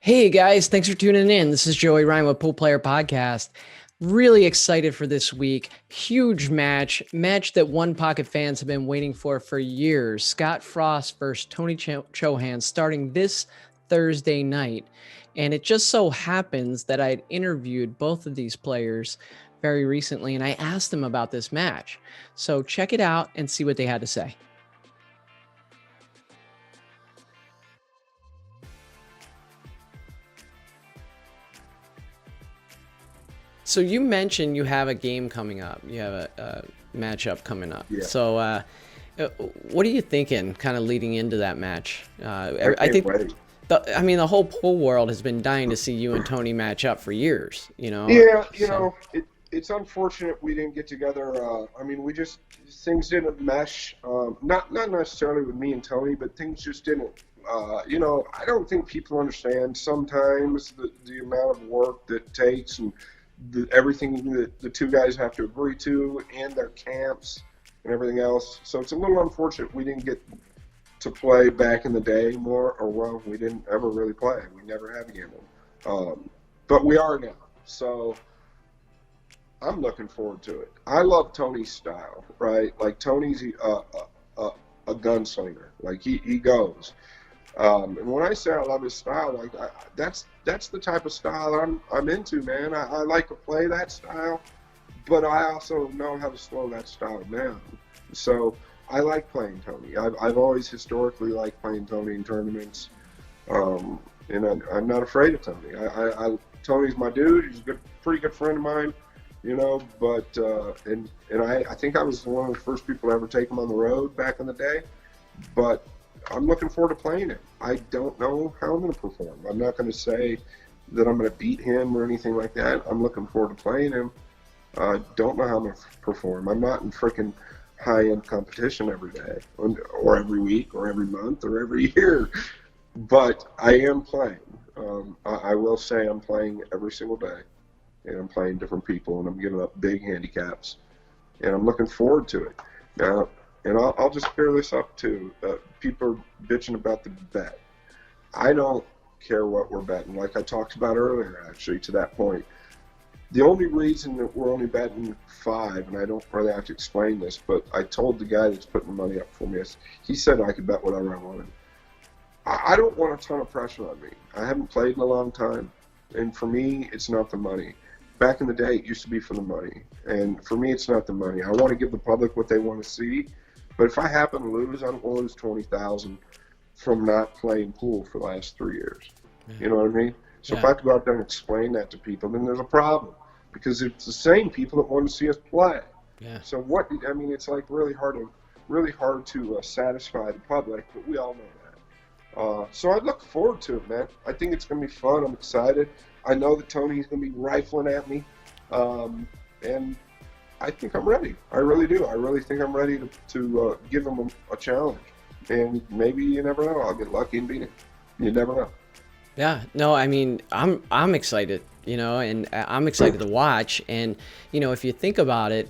Hey guys, thanks for tuning in. This is Joey Ryan with Pool Player Podcast. Really excited for this week. Huge match that One Pocket fans have been waiting for years. Scott Frost versus Tony Chohan starting this Thursday night. And it just so happens that I'd interviewed both of these players very recently and I asked them about this match. So check it out and see what they had to say. So you mentioned you have a game coming up. You have a matchup coming up. Yeah, What are you thinking, kind of leading into that match? I I can't think, wait. the whole pool world has been dying to see you and Tony match up for years. Yeah, So it's unfortunate we didn't get together. We just things didn't mesh. Not necessarily with me and Tony, but things just didn't. I don't think people understand sometimes the amount of work that takes and everything that the two guys have to agree to and their camps and everything else. So it's a little unfortunate we didn't get to play back in the day more, or well, we didn't ever really play. We never have again. But we are now. So I'm looking forward to it. I love Tony's style, right? Like Tony's a gunslinger. Like he goes. And when I say I love his style, that's the type of style I'm into, man. I like to play that style, but I also know how to slow that style down. So I like playing Tony. I've always historically liked playing Tony in tournaments, and I'm not afraid of Tony. Tony's my dude. He's a pretty good friend of mine, But I think I was one of the first people to ever take him on the road back in the day. But I'm looking forward to playing him. I don't know how I'm going to perform. I'm not going to say that I'm going to beat him or anything like that. I'm looking forward to playing him. I don't know how I'm going to perform. I'm not in freaking high-end competition every day or every week or every month or every year. But I am playing. I will say I'm playing every single day, and I'm playing different people, and I'm giving up big handicaps, and I'm looking forward to it. Now, and I'll just clear this up too. People are bitching about the bet. I don't care what we're betting. Like I talked about earlier, actually, to that point. The only reason that we're only betting five, and I don't really have to explain this, but I told the guy that's putting the money up for me, he said I could bet whatever I wanted. I don't want a ton of pressure on me. I haven't played in a long time, and for me, it's not the money. Back in the day, it used to be for the money, and for me, it's not the money. I want to give the public what they want to see, but if I happen to lose, I don't want to lose 20,000 from not playing pool for the last 3 years. yeah, You know what I mean? So if I yeah, have to go out there and explain that to people, then there's a problem because it's the same people that want to see us play. yeah. So what? I mean, it's like really hard to satisfy the public, but we all know that. So I look forward to it, man. I think it's going to be fun. I'm excited. I know that Tony's going to be rifling at me, and I think I'm ready. I really do. I really think I'm ready to give him a challenge. And maybe you never know. I'll get lucky and beat him. You never know. Yeah, no, I'm excited, and I'm excited to watch. And if you think about it,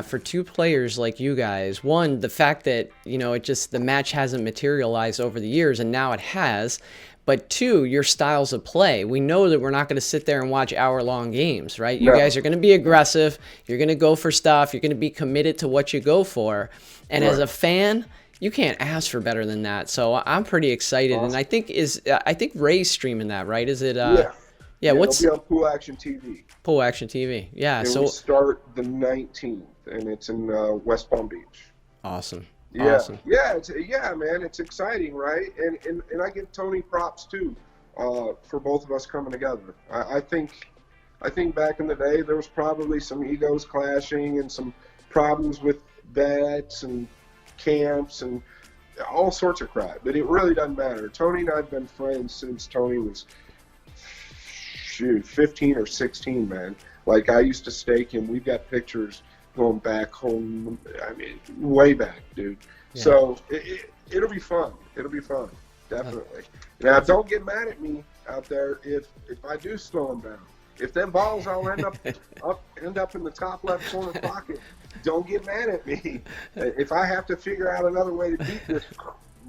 for two players like you guys, one, the fact that the match hasn't materialized over the years, and now it has. But two, your styles of play. We know that we're not going to sit there and watch hour-long games, right? You No. guys are going to be aggressive. You're going to go for stuff. You're going to be committed to what you go for. And as Right. a fan, you can't ask for better than that. So I'm pretty excited, and Awesome. I think Ray's streaming that, right? Is it Yeah. yeah, Yeah, it'll what's be on Pool Action TV. Pool Action TV? Yeah, And we so start the 19th, and it's in West Palm Beach. awesome. Yeah, Awesome. yeah, man, it's exciting, right? And I give Tony props too, for both of us coming together. I think back in the day there was probably some egos clashing and some problems with bets and camps and all sorts of crap. But it really doesn't matter. Tony and I've been friends since Tony was 15 or 16, man. Like I used to stake him. We've got pictures going back home. I mean, way back, dude. Yeah. So it'll be fun. It'll be fun, definitely. Now, don't get mad at me out there if I do slow him down. If them balls all end up in the top left corner pocket, don't get mad at me. If I have to figure out another way to beat this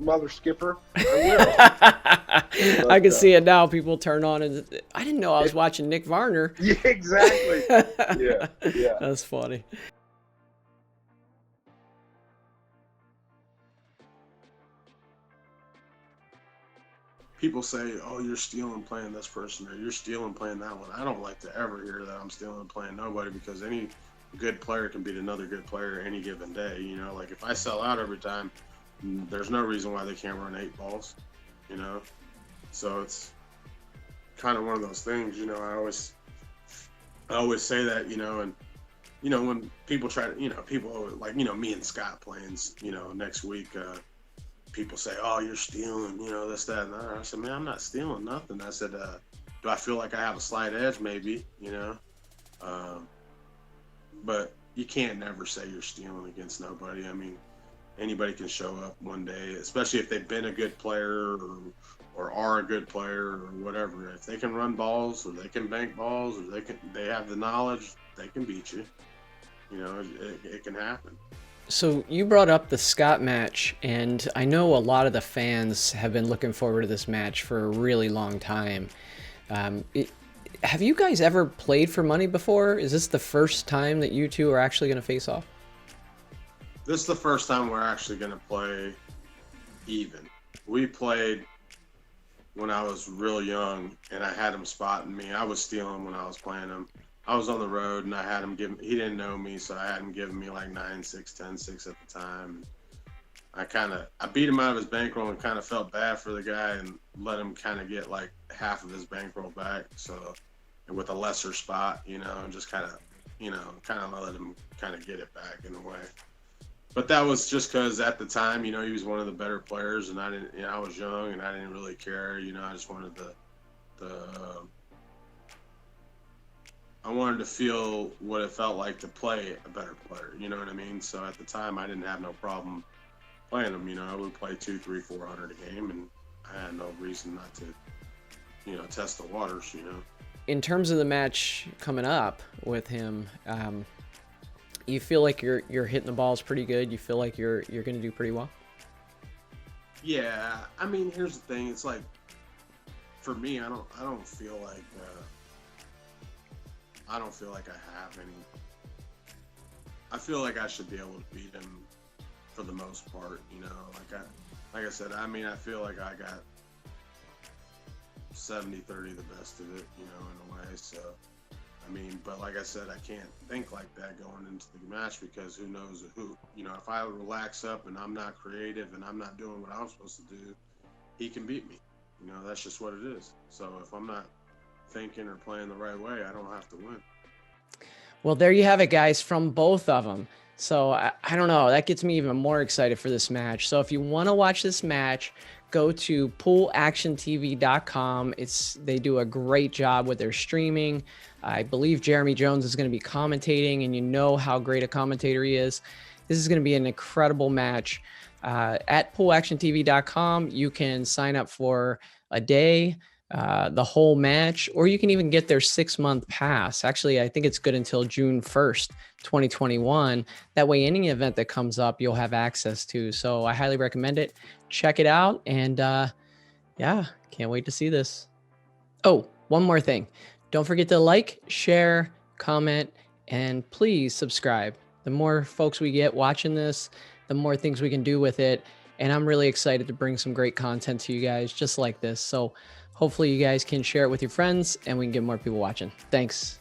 mother skipper, I will. I But can see it now. People turn on and I didn't know I was watching Nick Varner. yeah, exactly. Yeah, yeah. That's funny. People say, "Oh, you're stealing playing this person, or you're stealing playing that one." I don't like to ever hear that I'm stealing playing nobody, because any good player can beat another good player any given day. You know, like if I sell out every time, there's no reason why they can't run 8 balls. You know, so it's kind of one of those things. You know, I always say that. You know, and you know when people try to, you know, people always, like, you know, me and Scott playing, you know, next week. People say, "Oh, you're stealing," you know, this, that, and that. I said, "Man, I'm not stealing nothing." I said, "Do I feel like I have a slight edge? Maybe, you know, but you can't never say you're stealing against nobody. I mean, anybody can show up one day, especially if they've been a good player or are a good player or whatever. If they can run balls or they can bank balls or they have the knowledge, they can beat you. You know, it can happen." So you brought up the Scott match, and I know a lot of the fans have been looking forward to this match for a really long time. Um, it, have you guys ever played for money before? Is this the first time that you two are actually going to face off? This is the first time we're actually going to play even. We played when I was real young, and I had him spotting me. I was stealing when I was playing him. I was on the road, and I had him he didn't know me, so I had him giving me like 9-6, 10-6 at the time. I beat him out of his bankroll and kind of felt bad for the guy and let him kind of get like half of his bankroll back. So, and with a lesser spot, you know, and just kind of let him kind of get it back in a way. But that was just because at the time, you know, he was one of the better players, and I didn't, you know, I was young and I didn't really care. You know, I just wanted I wanted to feel what it felt like to play a better player. You know what I mean? So at the time, I didn't have no problem playing him. You know, I would play 200, 300, 400 a game, and I had no reason not to, you know, test the waters. You know. In terms of the match coming up with him, you feel like you're hitting the balls pretty good. You feel like you're going to do pretty well. Yeah, I mean, here's the thing. It's like, for me, I don't feel like I have any. I feel like I should be able to beat him for the most part. You know, like I said. I mean, I feel like I got 70-30 the best of it. You know, in a way. So, I mean, but like I said, I can't think like that going into the match, because who knows who. You know, if I relax up and I'm not creative and I'm not doing what I'm supposed to do, he can beat me. You know, that's just what it is. So if I'm not thinking or playing the right way, I don't have to win. Well, there you have it, guys, from both of them. So I don't know. That gets me even more excited for this match. So if you want to watch this match, go to poolactiontv.com. They do a great job with their streaming. I believe Jeremy Jones is going to be commentating, and you know how great a commentator he is. This is going to be an incredible match. At poolactiontv.com, you can sign up for a day, the whole match, or you can even get their 6-month pass. Actually, I think it's good until June 1st, 2021. That way, any event that comes up, you'll have access to. So I highly recommend it. Check it out. And yeah, can't wait to see this. Oh, one more thing. Don't forget to like, share, comment, and please subscribe. The more folks we get watching this, the more things we can do with it. And I'm really excited to bring some great content to you guys just like this. So hopefully you guys can share it with your friends and we can get more people watching. Thanks.